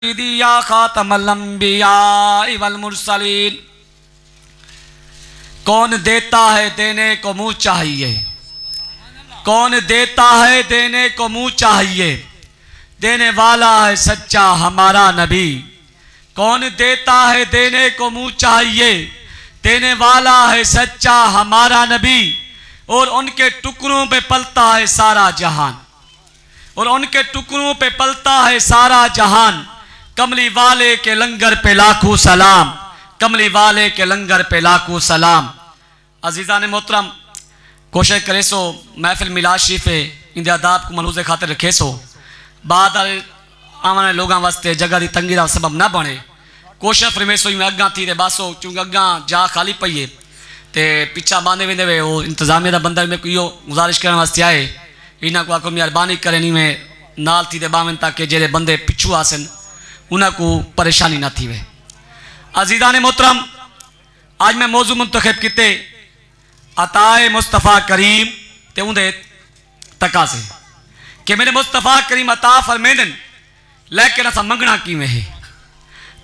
या खातमल अंबिया वल मुरसलीन। कौन देता है देने को मुंह चाहिए, कौन देता है देने को मुंह चाहिए, देने वाला है सच्चा हमारा नबी। कौन देता है देने को मुंह चाहिए, देने वाला है सच्चा हमारा नबी। और उनके टुकड़ों पे पलता है सारा जहान, और उनके टुकड़ों पे पलता है सारा जहान। कमली वाले के लंगर पे लाखों सलाम, कमली वाले के लंगर पे लाखों सलाम। अजीज़ा ने मोहतरम कोशिश करे सो महफिल मिलाद शरीफे इंदे आदाब को मलूज़े खातिर रखे सो बाद आने वाले लोगों वास्ते जगह की तंगी का सबब ना बने। कोशिश फरमे सो अग्गा थी बसो चूंकि अग्गा जा खाली पई है तो पिछा बांधे वेंदे वे वो इंतजामिया का बंदा मेरे को इो गुजारिश करने वास्ते आए इन्हों को आको मेहरबानी करे नी में नाल थी बावन ताकि जेरे बंदे पिछू आसन उन्होंने को परेशानी ना थी वे। अजीज़ा ने मोहतरम आज मैं मौजू मुंतखब किते अताए मुस्तफ़ा करीम ते उन्दे तकाज़े कि मेरे मुस्तफ़ा करीम अता फरमेंदन लेकिन असा मंगना किवें है।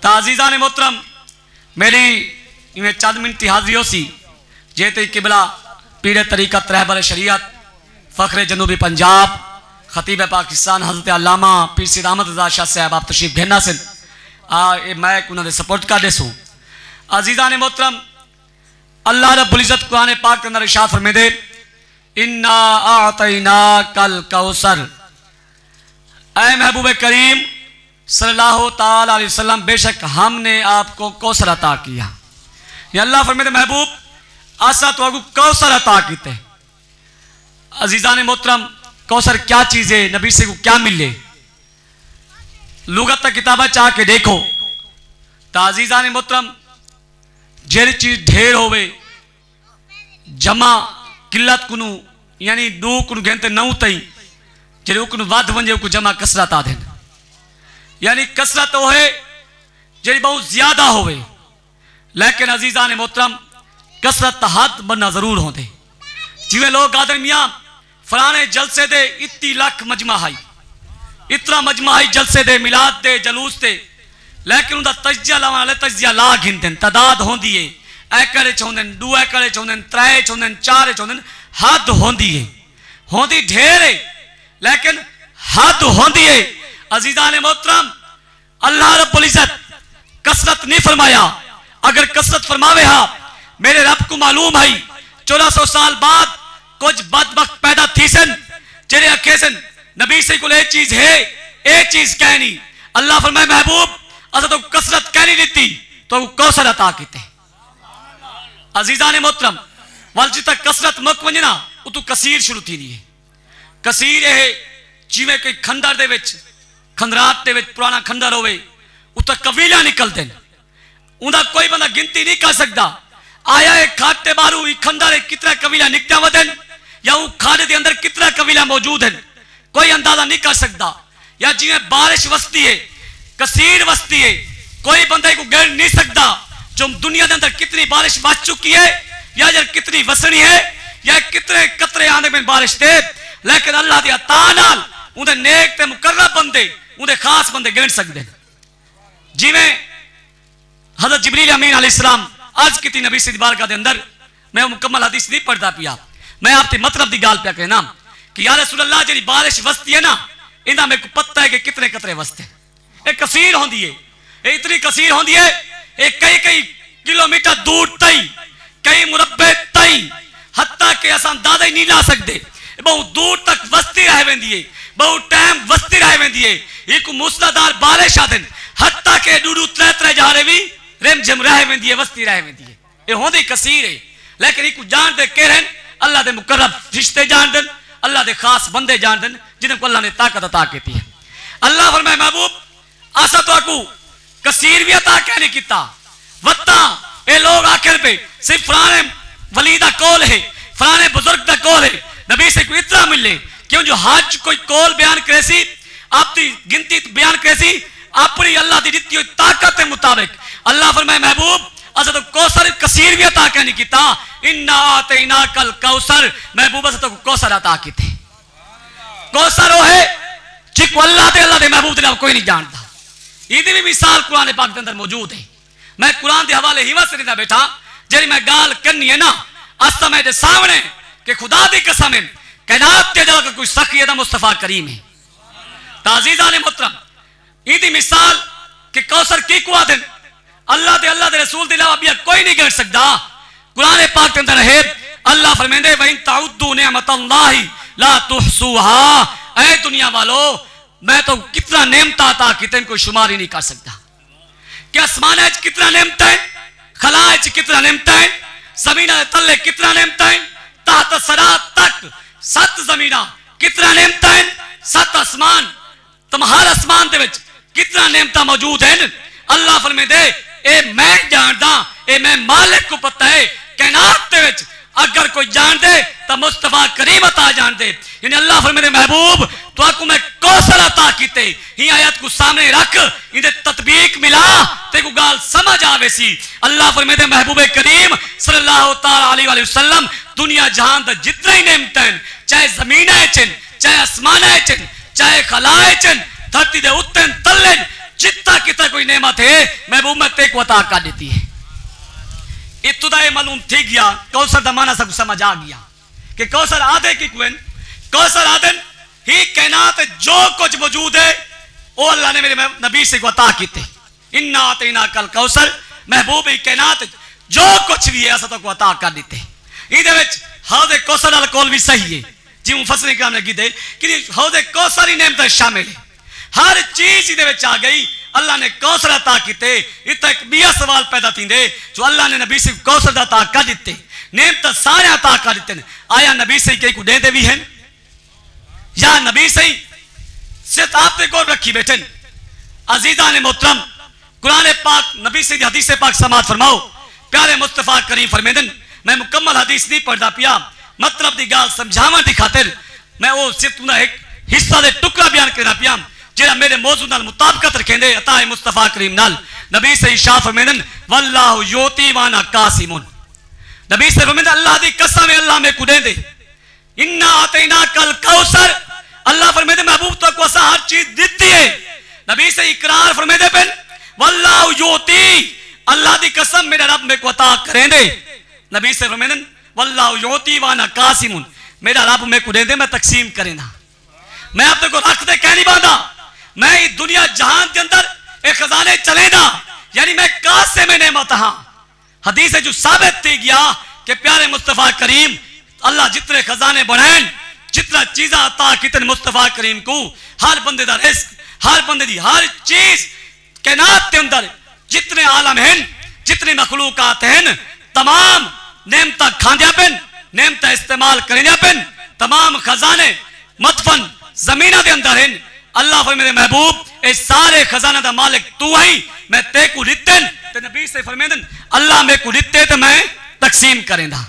तो अजीज़ा ने मोहतरम मेरी इवें चंद मिनट हाज़री होसी जे ते किबला पीर तरीक़त रहबर शरीयत फ़ख्रे जनूबी पंजाब खतीब पाकिस्तान हज़रत अल्लामा पीर सैयद अहमद रज़ा शाह साहब आप तशरीफ घेना सन मैं उन्होंने सपोर्ट कर देसूँ। अजीज़ा ने मोहतरम अल्लाह रब्बुल इज़्ज़त कुरान पाक के अंदर इरशाद फरमाते इन्ना आतैना कल कौसर। ऐ महबूब करीम सल्लल्लाहु ताला अलैहि वसल्लम बेशक हमने आपको कौसर अता किया। ये अल्लाह फरमाते महबूब आसा तो आपको कौसर अता कीते। अजीज़ा ने मोहतरम कौसर क्या चीज़ है, नबी से को क्या मिले, लुगत किताबा चाह के देखो। तो अजीज़ा ने मोहतरम जेरी चीज ढेर होवे जमा किल्लत कुनु यानी दू कुनु घेंते नौ तई जेरी कुनु वाद वंजे को जमा कसरत आधेन यानी कसरत हो है जेरी बहुत ज्यादा होवे। लेकिन अजीज़ा ने मोहतरम कसरत हद बनना जरूर होते। जिवें लोग आदर मियाँ फलाने जलसे दे इतनी लाख मजमा हाई, इतना मजमा हाई जलसे दे मिलाद दे जलूस दे, लेकिन उनका तजिया लाने वाले तजिया ला गिनते तादाद होंदी है। एकड़े चाहते दू एकड़े चाहते त्रै चाहते चार चाहते हद होंदी है, होंदी ढेर है लेकिन हद होंदी है। अजीज़ा ने मोहतरम अल्लाह रब्बुल इज़्ज़त कसरत नहीं फरमाया। अगर कसरत फरमावे हा मेरे रब को मालूम है 1400 साल बाद कुछ बदबख्त पैदा थी सन जेरे अखे सन नबी से को चीज है ए चीज कहनी। अल्लाह फरमाए महबूब असा तो कसरत कहनी दी तो कौसर अता कीते। अजीज़ा ने मोहतरम वल जिते कसरत मुक वंजे ना उतों कसीर शुरू थी है। कसीर है जिवें कोई खंडर दे विच खंडरात दे विच पुराना खंडर होवे उत कबीला निकलते हैं उनका कोई बंदा गिनती नहीं कर सकता। आया है खाटे बारू खंडर है कितना कबीला निकटा वदन या वो खाने के अंदर कितना कबीला मौजूद है कोई अंदाजा नहीं कर सकता। या जिवें बारिश वसती है कसीर वसती है कोई बंदे को गिन नहीं सकता जो दुनिया के अंदर कितनी बारिश बच चुकी है या जब कितनी वसनी है या कितने कतरे आने में बारिश दे। लेकिन अल्लाह की अता नाल उनके नेक ते मुकर्रब बंदे उनके खास बंदे गिन सकते हैं। जिवें हज़रत जिब्रील अमीन अलैहिस्सलाम आज की नबी से बारगाह के अंदर मैं मुकम्मल हदीस नहीं पढ़ता पिया मैं आपके मतलब की गाल पे कहना कि या रसूल अल्लाह जी बारिश वसती है ना इन्हें मेरे को पता है कि कितने कतरे वसते एक कसीर होंदी है इतनी कसीर होंदी है एक कई कई किलोमीटर दूर तई कई मुरब्बे तई हत्ता के अस अंदाजा ही नहीं ला सकते। बहुत दूर तक वसती रह वेंदी है बहुत टाइम वसती रह वेंदी है। एक मूसलाधार बारिश आदन हत्ता के डूडू त्रै त्रै जारे भी रेम जम रह वेंदी है वसती रह वेंदी है। ये होंदी कसीर है लेकिन एक जान दे के रहन अल्लाह दे मुकर्रब रिश्ते जान देन अल्लाह दे खास बंदे जान देन जिन्हें को अल्लाह ने ताकत अता की है। अल्लाह फरमाए महबूब आसा तो आकू कसीर भी अता क्या नहीं किता वत्ता ये लोग आखिर पे सिर्फ फलाने वली दा कौल है फलाने बुजुर्ग दा कौल है नबी से कोई इतना मिले क्यों जो हज कोई कौल बयान करे सी आपकी गिनती बयान करे सी अपनी अल्लाह की दी हुई ताकत के मुताबिक। अल्लाह फरमाए महबूब असा तो कौसर कसीर भी अता क्या नहीं किता इन्ना आतैना कल कौसर महबूब असा तो कौसर अता कीते। कौसर वो है जिको अल्लाह दे महबूब दे कोई नहीं जानता इहदी भी मिसाल कुरान पाक के अंदर मौजूद है। मैं कुरान के हवाले ही वस नहीं बैठा, जी मैं गाल करनी है ना अस तो मेरे सामने कि खुदा की कसम है कैनात के जगह कोई सखी मुस्तफा करीम है। ताजीज़ा ने मोहतरम इहदी मिसाल कि कौसर की कुआ दिन अल्लाह के रसूल के अलावा भी कोई नहीं कर सकता। कुरान पाक के अंदर है अल्लाह फरमाते व इन ताउद्दू निअमतल्लाहि ला तुहसूहा, ऐ दुनिया वालों मैं तो कितना नेमत अता कितने कोई शुमार ही नहीं कर सकता। क्या आसमान है कितना नेमत है, खला है कितना नेमत है, जमीन तले कितना नेमत है, तहत सरा तक 7 जमीना कितना नेमत है, 7 आसमान तुम्हार आसमान दे विच कितना नेमत मौजूद है। अल्लाह फरमाते ए मैं जानदा, ए मैं मालिक को पता है कैनात दे विच अगर कोई जान दे तो मुस्तफा करीम अता जान दे। यानी अल्लाह फरमाते महबूब तो आपको मैं कौशल अता कीते, ही आयत को सामने रख इधर तत्बीक मिला ते को गाल समझ आवे सी। अल्लाह फरमाते महबूब करीम सल्लल्लाहु तआला अलैहि वसल्लम दुनिया जहान दा जितना ही नेमत है, चाहे जमीन है चन, चाहे आसमान है चन, चाहे खला है चन, धरती दे उत्ते तले जितना कितना कोई नेमत है महबूब मैं ते को अता कर देती है। इतुदा ये मालूम थी गया कौसर का माना सब समझ आ गया कि कौसर आदे की कुएं कौसर आदन ही कैनात जो कुछ मौजूद है वो अल्लाह ने मेरे नबी से को अता कीते। इन्ना अतैना कल कौसर महबूब ही कैनात जो कुछ भी है ऐसा तो को अता कर देते। इहदे विच हौज़े कौसर वाला कौल भी सही है जी मुफस्सिर इकराम ने कीते कि हौज़े कौसर ही नेमत शामिल है, हर चीज इहदे विच आ गई। अल्लाह ने कौसर अता कीते। इतना एक बिया सवाल पैदा थींदे जो अल्लाह ने नबी से कौसर अता कर दिते, नेमत सारे अता कर दिते। आया नबी से कई को देंदे भी हैं या नबी से सिर्फ आपने को रखी बैठे। अजीजा ने मोहतरम कुरान पाक नबी से हदीस पाक समात फरमाओ। प्यारे मुस्तफा करीम फरमेदन मैं मुकम्मल हदीस नहीं पढ़ता पिया, मतलब की गाल समझावन की खातिर मैं वो सिर्फ एक हिस्सा दे टुकड़ा बयान करना पिया जेड़ा मेरे मौजू नाल मुताबिकत रखेंदे अता है मुस्तफा करीम नाल। नबी से इशारा फरमानन वल्लाहु योती वाना कासिमुन, नबी से फरमानन अल्लाह दी कसम है अल्लाह में को दे दे। इन्ना अतैना कल कौसर अल्लाह फरमाते महबूब तो को असा हर चीज देती है। नबी से इकरार फरमाते पेन वल्लाहु योती, अल्लाह दी कसम मेरा रब में को अता करेंदे। नबी से फरमानन वल्लाहु योती वाना कासिमुन, मेरा रब में को दे दे मैं तकसीम करेना, मैं आप को रख दे कह नहीं बांधा, मैं दुनिया जहान के अंदर एक खजाने चलेना, यानी मैं कासे में नेमत हाँ। हदीस है जो साबित थी गया कि प्यारे मुस्तफा करीम अल्लाह जितने खजाने बनाए जितना चीजा अता कितने मुस्तफा करीम को हर बंदे दा रिस्क हर बंदे दी हर चीज कैनात के अंदर जितने आलम हैं जितने मखलूकात हैं तमाम नेमत खांदिया पेन नेमत इस्तेमाल करेंगे पेन तमाम खजाने मतफन जमीना के अंदर हैं। अल्लाह फरमाते महबूब ए सारे खजाना दा मालिक तू है, मैं ते को दिते ते नबी से फरमाते अल्लाह में को दिते ते मैं तकसीम करेंदा।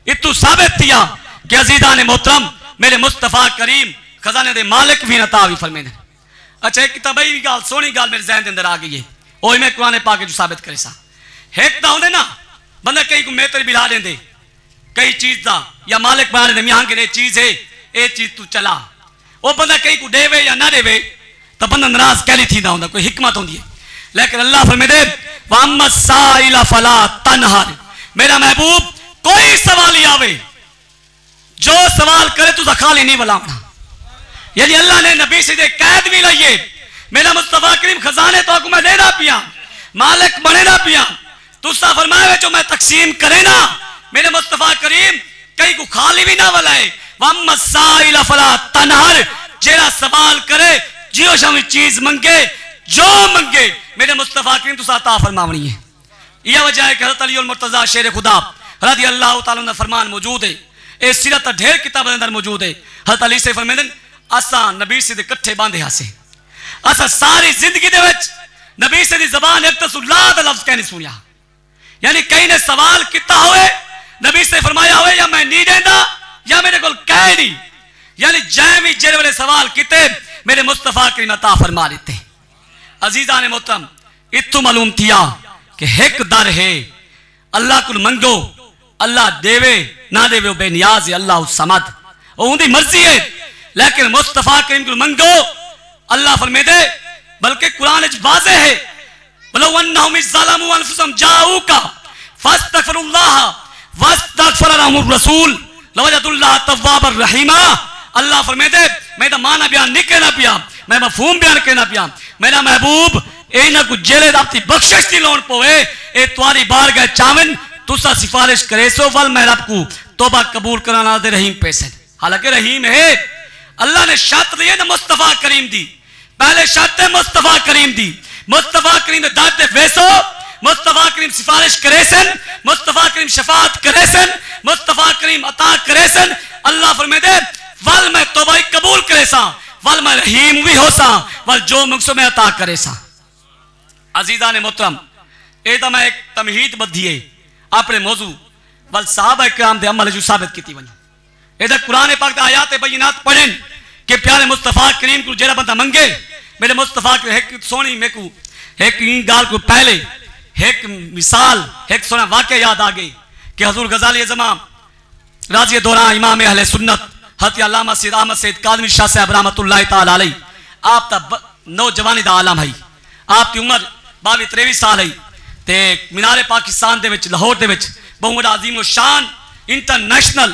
इतु साबित थिया कि अजीजा ने मोहतरम मेरे मुस्तफा करीम खजाने दे मालिक भी अता भी फरमाते। अच्छा एक किताबी गाल सोहनी गाल मेरे ज़हन के अंदर आ गई है ओही मैं कुरान पाक जो साबित करे सा। एक तो होंदे ना बंदा कई को मेतर बिला देंदे कई चीज दा या मालिक बना देंदे यहाँ के चीज है ये चीज तू चला, वो बंदा कई को देवे या ना देवे तो बंदा नाराज कैली थी ना होंदा, कोई हिकमत होंदी है। लेकिन अल्लाह फरमाते वअम्मा साइला फला तनहर, मेरा महबूब कोई सवाल ही आवे जो सवाल करे तुझा खाली नहीं बुलावना। यानी अल्लाह ने नबी से कैद भी लाइए मेरा मुस्तफा करीम खजाने तो मैं देना पिया मालिक बने ना पिया तुसा फरमाए जो मैं तकसीम करे ना मेरे मुस्तफा करीम कई को खाली भी ना बुलाए। वअम्मा साइला फला तनहर, जेरा सवाल करे जियो शामी चीज मंगे जो मंगे मेरे मुस्तफा करीम तुसा अता फरमावनी है। यह वजह है कि हज़रत अली मुर्तज़ा शेर खुदा रज़ी अल्लाह तआला अन्हु फरमान मौजूद है, ए सीरत ढेर किताब अंदर मौजूद है। हज़रत अली से फरमाते असा नबी से इकट्ठे बांधे हासे असा सारी जिंदगी दे विच नबी से दी ज़बान एक तसल्ला दा लफ्ज़ कहनी सुनिया। यानी कई ने सवाल किता होए नबी से फरमाया होए या मैं नहीं देंदा या मेरे को कह नहीं, यानी जैमी जेरे वाले सवाल किते मेरे मुस्तफा करीम अता फरमा देते। अजीजा ने मोहतरम इतु मालूम थिया कि एक दर है अल्लाह को मंगो अल्लाह देवे ना देवे वो बेनियाज है, अल्लाह समद वो उनकी मर्जी है। लेकिन मुस्तफा करीम को मंगो अल्लाह फरमाते बल्कि कुरान वाज़ेह है, वलो अन्नहुम ज़लमू अनफुसहुम जाऊका फस्तगफिरुल्लाह वस्तगफर लहुमुर रसूल लवजदुल्लाह तव्वाबर रहीमा। अल्लाह फरमाते मैं तो माना बयान नहीं कहना पिया, मैं मफहूम बयान कहना पिया। मेरा महबूब इन्हां को जेले दाती बख्शिश दी लोन पवे, ए तुम्हारी बारगाह चावन तुसा सिफारिश करे सो वल मैं रब को तौबा कबूल कराना दे रहीम पैसे। हालांकि रहीम है, अल्लाह ने शर्त दी है ना मुस्तफा करीम दी, पहले शर्त है मुस्तफा करीम दी। मुस्तफा करीम दे दाते वैसो, मुस्तफा करीम सिफारिश करे सन, मुस्तफा करीम शफाअत करे सन, मुस्तफा करीम अता करे सन। अल्लाह फरमाते वल मैं तौबा कबूल करे सा, वल मैं रहीम भी हो सा, वल जो मुझसे मैं अता करे सा। अजीजा ने मोहतरम ए तो मैं एक तमहीद बद्धी है अपने मौजू वल सहाबा किराम दे अमल जो साबित की वञो। ए कुरान पाक आयात बय्यिनात पढ़न कि प्यारे मुस्तफा करीम को जेड़ा बंदा मंगे मेरे मुस्तफा के एक सोनी मेरे को एक गाल को पहले एक मिसाल एक सोना वाक़या याद आ गई कि हजूर गजाली जमा राजी दौरा इमाम अहले सुन्नत हज़रत अल्लामा सैयद अहमद सैयद कादमी शाह साहब रहमतुल्लाह तआला अलैह आप ता नौजवानी दा आलम है, आपकी उम्र 22-23 साल है। ते मीनारे पाकिस्तान दे विच लाहौर दे विच बहुत बड़ा अजीम शान इंटरनेशनल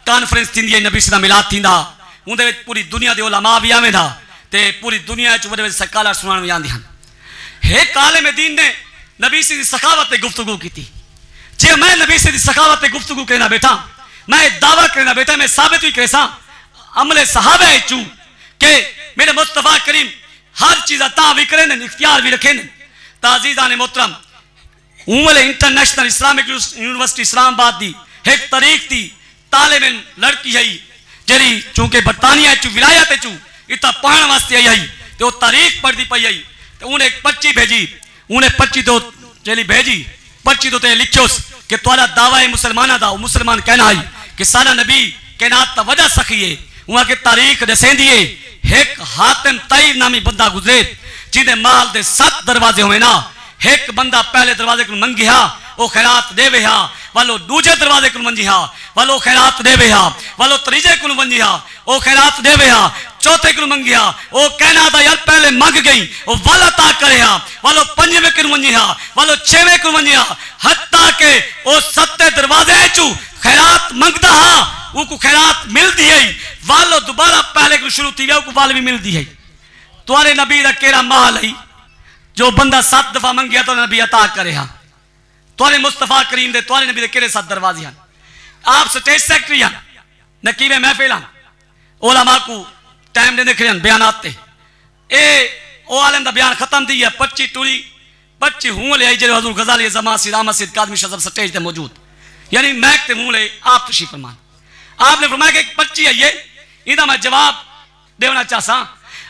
कॉन्फ्रेंस थी है, नबी सदा मिलाद थी उनके पूरी दुनिया के उलमा भी आवे था, पूरी दुनिया वे सकाला सुनाने भी आंदी हैं। एक आलिम दीन ने नबी से सखावत गुफ्तगू की थी। जे मैं नबी से सखावत गुफ्तगू कहना बैठा, मैं दावा करना बैठा, मैं साबित भी करे सा अमले सहाबा चू के मेरे मुस्तफा करीम हर चीज अता भी करें, इख्तियार भी रखें। ताजीज़ान मोहतरम उमले इंटरनेशनल इस्लामिक यूनिवर्सिटी इस्लामाबाद दी एक तारीख थी तालिब लड़की है जी चूंकि बरतानिया चू विलायत चू इतना पढ़ने वास्ते आई है, तो तारीख पढ़ती पई आई, तो उन्हें एक पर्ची भेजी, उन्हें पर्ची तो चली भेजी, पर्ची तो लिखोस कि तुम्हारा दावा है मुसलमाना दा, मुसलमान कहना है कि सारा नबी कहनात ता वजह सखी है वहां के तारीख दसेंदी है। एक हातिम तईब नामी बंदा गुजरे जिंदे माल दे 7 दरवाजे हुए ना, एक बंदा पहले दरवाजे को मंगिया वो खैरात देवे हा, वालो दूजे दरवाजे को मंजिहा वालो खैरात देवे हा, वालो तीजे को मंजिहा वो खैरात देवे हा, चौथे को मंगिया वो कहना था यार पहले मंग गई वो वाला ता करे हा, वालो 5वें को मंजिहा वालो 6वें को मंजिहा, हत्ता के वो 7 दरवाजे चू खैरात मंगता हा वो खैरात मिलती है, वालो दोबारा पहले को शुरू थी वो वाल भी मिलती है। तुम्हारे नबी का केरा माल है जो बंदा 7 दफा मंगिया तो नबी अता करे हा। तुम्हारे मुस्तफा करीम दे तुम्हारे नबी दे केरे 7 दरवाजे हैं। आप स्टेज सेक्रेटरी हैं, नकीबे महफिल हैं, उलमा को टाइम देने खड़े बयानात ते ए ओ आलम दा बयान खत्म दी है, पर्ची टूरी पर्ची हूं ले आई जे हजूर गजाली जमा सैयद अहमद सैयद कादमी शाह स्टेज ते मौजूद, यानी मैक ते हूं ले आप तशरीफ फरमान। आपने फरमाया कि एक पर्ची है ये, इदा मैं जवाब देना चाहता।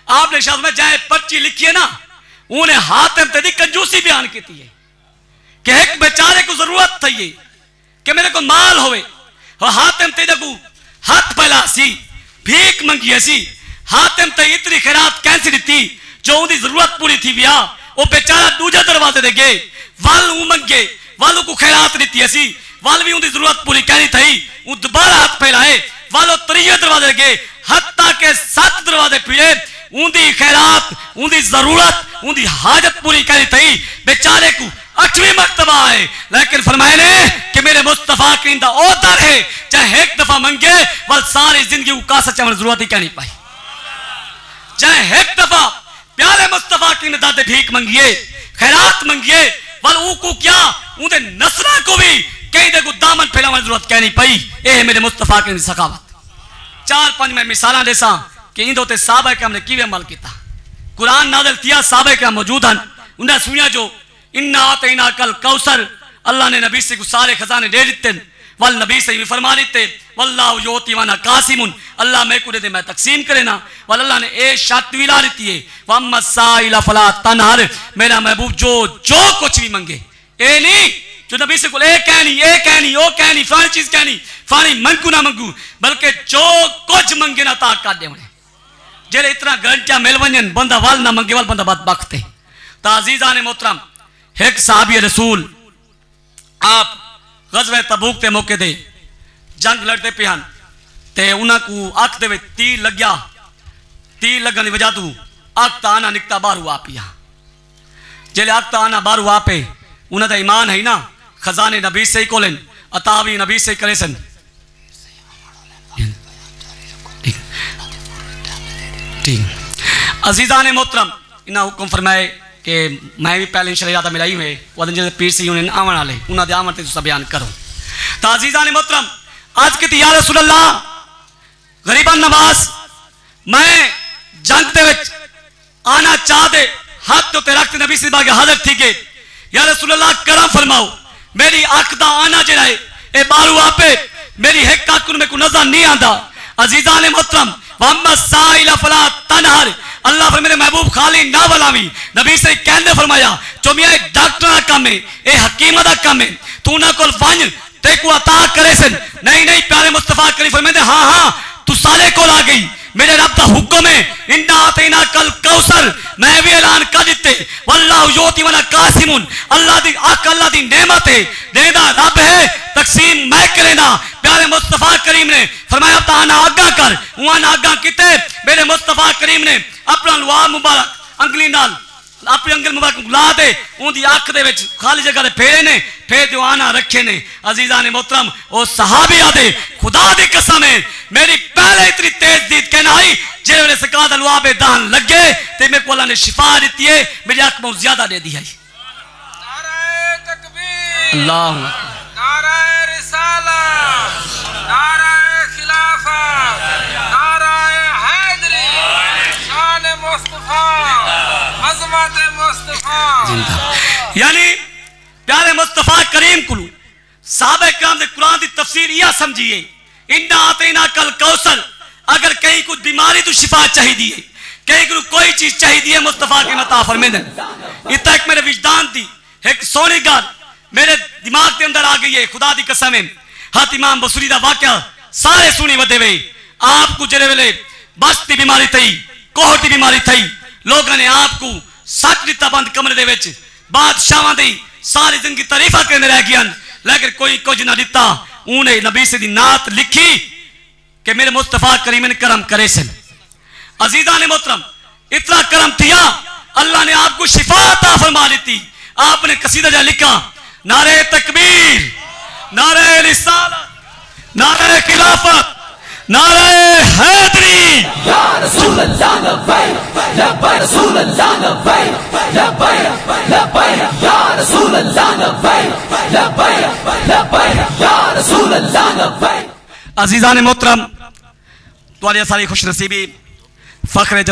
आपने शायद में जाए पर्ची लिखी है ना, उन्हें हातिम ते दी कंजूसी बयान की है कि एक बेचारे को जरूरत थी ये कि मेरे को माल होवे, और हातिम ते को हाथ फैला सी भीख मंगी सी, हातिम ते इतनी खैरात कैसी दी जो उनकी जरूरत पूरी थी बिया, वो बेचारा दूजे दरवाजे दे गए वाल मंगे वालों को खैरात दी सी, वाल भी उनकी जरूरत पूरी कहनी थी, वो दोबारा हाथ फैलाए वालों तीजे दरवाजे गए, हत्ता के 7 दरवाजे पीड़े उनकी खैरात उनकी जरूरत उनकी हाजत पूरी करनी थी। बेचारे को 8वीं मर्तबा है, लेकिन फरमाए ने कि मेरे मुस्तफा करीम दा ओ दर है, चाहे एक दफा मंगे वल सारी जिंदगी को कासा चावल जरूरत ही कहनी पाई, चाहे एक दफा प्यारे मुस्तफा करीम दादे भीख मंगिए खैरात मंगिए वल ऊ क्या उनके नस्ला को भी कहीं दे को दामन फैलाने जरूरत कहनी पाई। ए मेरे मुस्तफा करीम सखावत 4-5 मैं मिसाल देसा कि इन दोते साहबा के हमने किवे अमल किया। कुरान नाज़िल किया साहबा के मौजूद हैं, उन्हें सुनिया जो इन्ना आतैना कल कौसर अल्लाह ने नबी से सारे खजाने दे दिते, वल नबी से भी फरमा दिते वल्लाहु युती वाना कासिमुन, अल्लाह मैं को दे मैं तकसीम करे ना, वल अल्लाह ने ए शर्त विला दी है वम्मा साइला फला तनहर, मेरा महबूब जो कुछ भी मंगे ए नहीं जो नबी से को ए कहनी ओ कहनी फलानी चीज कहनी फलानी मंगू ना मंगू, बल्कि जो कुछ मंगे ना ता कर दे जेरे इतना घंटा मिल वजन बंदा वाल ना मंगे वाल बंदा बदबख्त है। ताजीज़ान मोहतरम एक साहबी रसूल आप गज़वे तबूक के मौके दे जंग लड़ते पे हैं ते उन्हां को अख दे तीर लग्या, तीर लगन की वजह तू आखता आना निकता बारू आप यहाँ जेले आखता आना बारू आपे उन्हें तो ईमान है ना खजाने नबी से ही कोलेन अतावी नबी से करे सन अजीजा ने मोहतरम इन्हें हुक्म फरमाए कि मैं भी पहले शरीयत मिलाई हुए वह पीर से उन्हें आवन वाले उन्हें आवन ते तुसा बयान करो तो अजीजा ने मोहतरम आज की या रसूल अल्लाह गरीबन नवाज मैं जंग दे विच आना चाह दे हाथ तो रखते नबी से बागे हाजिर थी के या रसूल अल्लाह करम फरमाओ मेरी अख दा आना जड़ा है ए बारू आपे मेरी एक अख में को नजर नहीं आंदा अजीजा ने मोहतरम वम्मा साइला फला तनहर अल्लाह पर मेरे महबूब खाली ना बलावी नबी से कहने फरमाया जो मियां एक डॉक्टर का काम है ए हकीम का काम है तू ना कोल वंज ते को अता करे सन नहीं नहीं प्यारे मुस्तफा करीम फरमाते हां हां तू साले कोल आ गई मेरे रब का हुक्म है इन्ना आतैना कल कौसर मैं भी ऐलान कर दिते वल्लाहु योति वला कासिमुन अल्लाह दी अक अल्लाह दी नेमत है देदा रब है तकसीम मैं करेना प्यारे मुस्तफा करीम ने फरमाया ताना आगा कर उन आगा किते मेरे मुस्तफा करीम ने अपना लुआ मुबारक अंगली नाल अपनी अंगल मुबारक ला दे उनकी अख दे विच खाली जगह फेरे ने फेर जो आना रखे ने अजीजा ने मोहतरम ओ सहाबी आदे खुदा दी कसम है मेरी पहले इतनी तेज दीद कहना आई जे मेरे सकाद अलवा पे दान लगे ते मेरे को अल्लाह ने शिफा दी है मेरी अख बहुत ज्यादा दे दी है नारे तकबीर अल्लाह नारे रिसालत नारे खिलाफत नारे हैदरी शान मुस्तफा अज़मत मुस्तफा यानी प्यारे मुस्तफा करीम को साहबे किराम ने कुरान की तफसीर यह समझिए इन्ना आतैना कल कौसर अगर कहीं को बीमारी तो शिफा चाहिए कहीं को कोई चीज चाहिए मुस्तफा के नता फरमाते इतना एक मेरे विजदान थी एक सोनी गाल मेरे दिमाग के अंदर आ गई है खुदा दी कसम है हाथ इमाम बसरी दा वाकया सारे सुनी वदे वे आपको जरे वेले बस की बीमारी थी कोहर की बीमारी थी लोगों ने आपको सच दिता बंद कमरे दे विच बादशाह दी सारी जिंदगी तारीफा करने रह गया लेकिन कोई कुछ ना दिता उन्हें नबी से दी नात लिखी कि मेरे मुस्तफा करीम ने करम करे सन अजीजा ने मोहतरम इतना करम किया अल्लाह ने आपको शिफा अता फरमा दी आपने कसीदा जा लिखा नारे तकबीर नारे रिसालत नारे खिलाफत नारे हैदरी या रसूल अल्लाह लब्बैक रसूल अल्लाह लब्बैक लब्बैक या रसूल अल्लाह लब्बैक या रसूल अल्लाह लब्बैक अजीजा ने मोहतरम तुम्हारी सारी खुश नसीबी फख्र